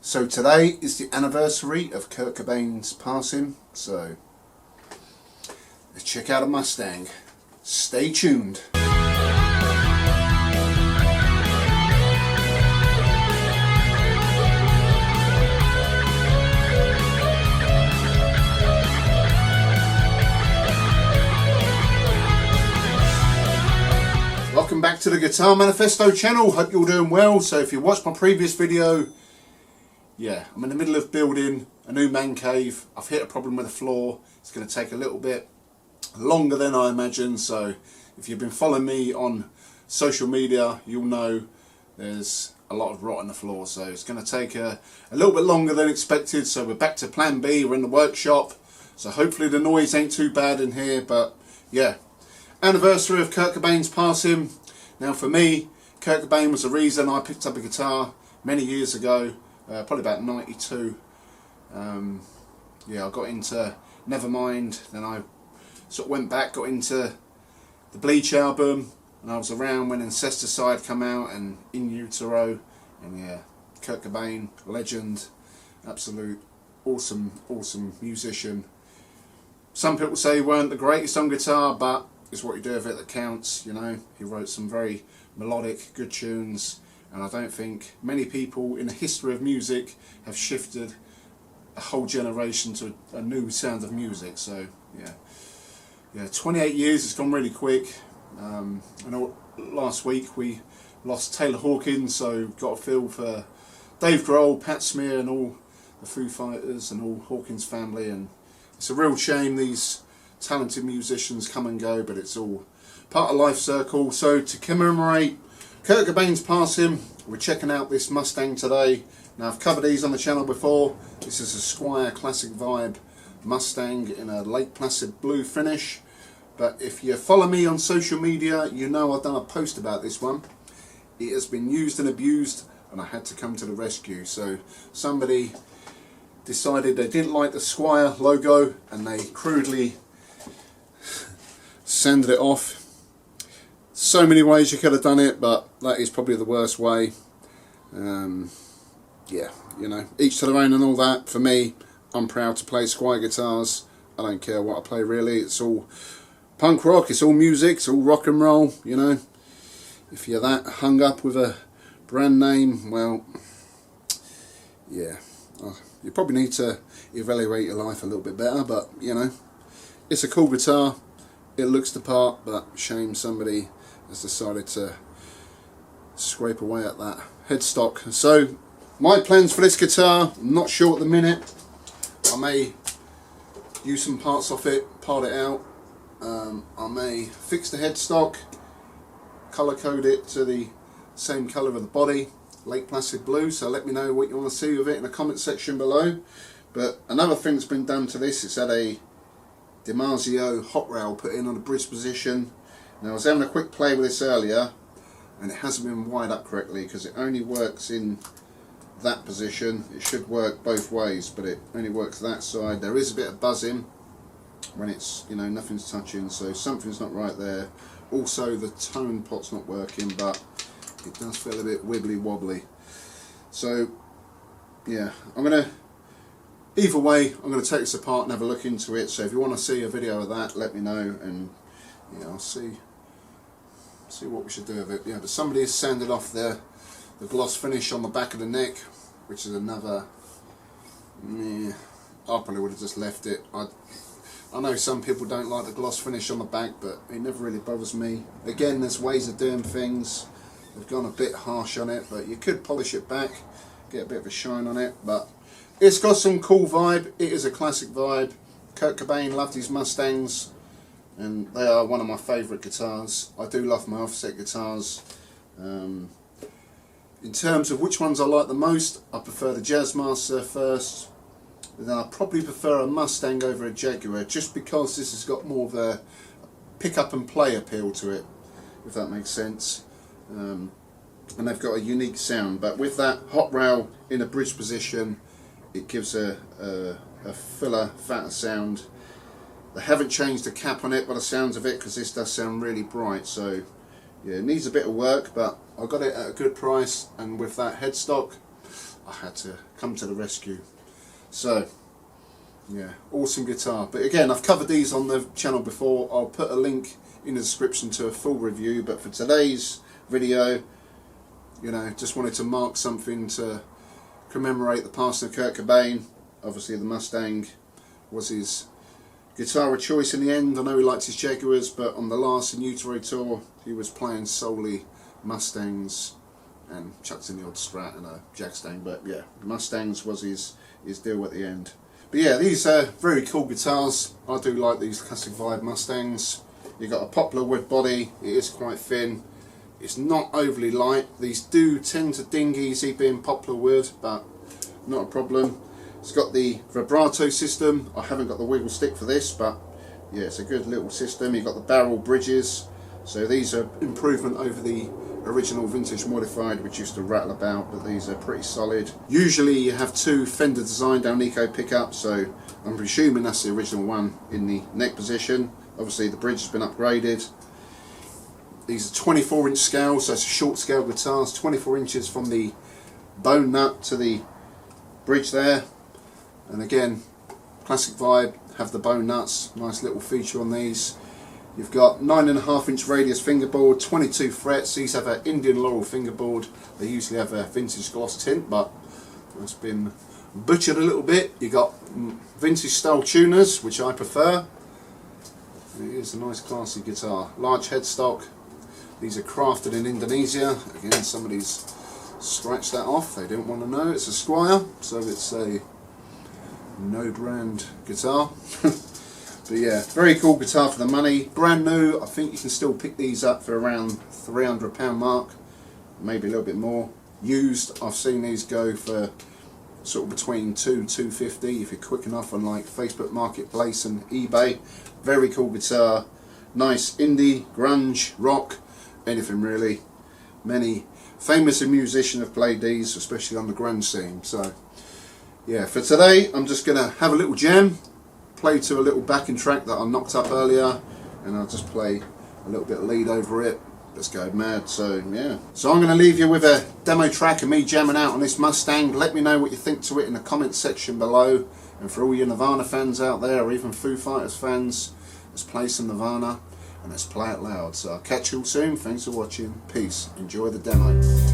So today is the anniversary of Kurt Cobain's passing, so let's check out a Mustang. Stay tuned. Welcome back to the Guitar Manifesto channel. Hope you're doing well. So if you watched my previous video, yeah, I'm in the middle of building a new man cave. I've hit a problem with the floor. It's going to take a little bit longer than I imagined. So if you've been following me on social media, you'll know there's a lot of rot on the floor. So it's going to take a little bit longer than expected. So we're back to plan B. We're in the workshop. So hopefully the noise ain't too bad in here. But yeah, anniversary of Kurt Cobain's passing. Now for me, Kurt Cobain was the reason I picked up a guitar many years ago. Probably about 92. Yeah, I got into Nevermind, then I sort of went back, got into the Bleach album, and I was around when Incesticide come out and In Utero, and yeah, Kurt Cobain, legend, absolute awesome musician. Some people say he weren't the greatest on guitar, but it's what you do with it that counts, you know. He wrote some very melodic, good tunes. And I don't think many people in the history of music have shifted a whole generation to a new sound of music. So yeah, 28 years, it's gone really quick. I know last week we lost Taylor Hawkins, so got a feel for Dave Grohl, Pat Smear and all the Foo Fighters and all Hawkins family. And it's a real shame these talented musicians come and go, but it's all part of life circle. So to commemorate Kurt Cobain's passing, we're checking out this Mustang today. Now I've covered these on the channel before. This is a Squier Classic Vibe Mustang in a Lake Placid blue finish. But if you follow me on social media, you know I've done a post about this one. It has been used and abused, and I had to come to the rescue. So somebody decided they didn't like the Squier logo, and they crudely sanded it off. So many ways you could have done it, but that is probably the worst way. Yeah, you know, each to their own and all that. For me, I'm proud to play Squier guitars. I don't care what I play really. It's all punk rock, it's all music, it's all rock and roll, you know. If you're that hung up with a brand name, well, yeah, you probably need to evaluate your life a little bit better, but, you know, it's a cool guitar. It looks the part, but shame somebody has decided to scrape away at that headstock. So my plans for this guitar, I'm not sure at the minute. I may use some parts off it, part it out. I may fix the headstock, colour code it to the same colour of the body, Lake Placid blue. So let me know what you want to see with it in the comment section below. But another thing that's been done to this, it's had a DiMarzio hot rail put in on the bridge position. Now I was having a quick play with this earlier, and it hasn't been wired up correctly because it only works in that position. It should work both ways, but it only works that side. There is a bit of buzzing when it's, you know, nothing's touching, so something's not right there. Also the tone pot's not working, but it does feel a bit wibbly wobbly. So yeah, either way, I'm going to take this apart and have a look into it. So if you want to see a video of that, let me know, and yeah, I'll see what we should do with it. Yeah, but somebody has sanded off the gloss finish on the back of the neck, which is another. I probably would have just left it. I know some people don't like the gloss finish on the back, but it never really bothers me. Again, there's ways of doing things. They've gone a bit harsh on it, but you could polish it back, get a bit of a shine on it. But it's got some cool vibe. It is a classic vibe. Kurt Cobain loved his Mustangs, and they are one of my favourite guitars. I do love my offset guitars. In terms of which ones I like the most, I prefer the Jazzmaster first. Then I probably prefer a Mustang over a Jaguar, just because this has got more of a pick up and play appeal to it, if that makes sense. And they've got a unique sound, but with that hot rail in a bridge position, it gives a fuller, fatter sound. They haven't changed the cap on it by the sounds of it, because this does sound really bright. So yeah, it needs a bit of work, but I got it at a good price, and with that headstock, I had to come to the rescue. So yeah, awesome guitar. But again, I've covered these on the channel before. I'll put a link in the description to a full review, but for today's video, you know, just wanted to mark something to commemorate the passing of Kurt Cobain. Obviously the Mustang was his guitar of choice in the end. I know he liked his Jaguars, but on the last In Utero tour he was playing solely Mustangs and chucked in the odd Strat and a Jagstang, but yeah, the Mustangs was his deal at the end. But yeah, these are very cool guitars. I do like these classic vibe Mustangs. You've got a poplar wood body, it is quite thin. It's not overly light. These do tend to ding easy being poplar wood, but not a problem. It's got the vibrato system. I haven't got the wiggle stick for this, but yeah, it's a good little system. You've got the barrel bridges. So these are improvement over the original vintage modified, which used to rattle about, but these are pretty solid. Usually you have two Fender designed Alnico pickups, so I'm presuming that's the original one in the neck position. Obviously the bridge has been upgraded. These are 24-inch scale, so it's a short scale guitars, 24 inches from the bone nut to the bridge there. And again, classic vibe, have the bone nuts, nice little feature on these. You've got 9.5-inch radius fingerboard, 22 frets. These have an Indian Laurel fingerboard. They usually have a vintage gloss tint, but it's been butchered a little bit. You've got vintage style tuners, which I prefer. It is a nice classy guitar. Large headstock. These are crafted in Indonesia. Again, somebody's scratched that off. They didn't want to know. It's a Squier, so it's a no brand guitar. But yeah, very cool guitar for the money. Brand new. I think you can still pick these up for around £300 mark, maybe a little bit more. Used, I've seen these go for sort of between £250 if you're quick enough on like Facebook Marketplace and eBay. Very cool guitar. Nice indie, grunge, rock, anything really. Many famous musicians have played these, especially on the grunge scene. So yeah, for today I'm just gonna have a little jam, play to a little backing track that I knocked up earlier, and I'll just play a little bit of lead over it. Let's go mad. So yeah, so I'm going to leave you with a demo track of me jamming out on this Mustang. Let me know what you think to it in the comments section below, and for all you Nirvana fans out there, or even Foo Fighters fans, let's play some Nirvana and let's play it loud. So I'll catch you all soon. Thanks for watching. Peace. Enjoy the demo.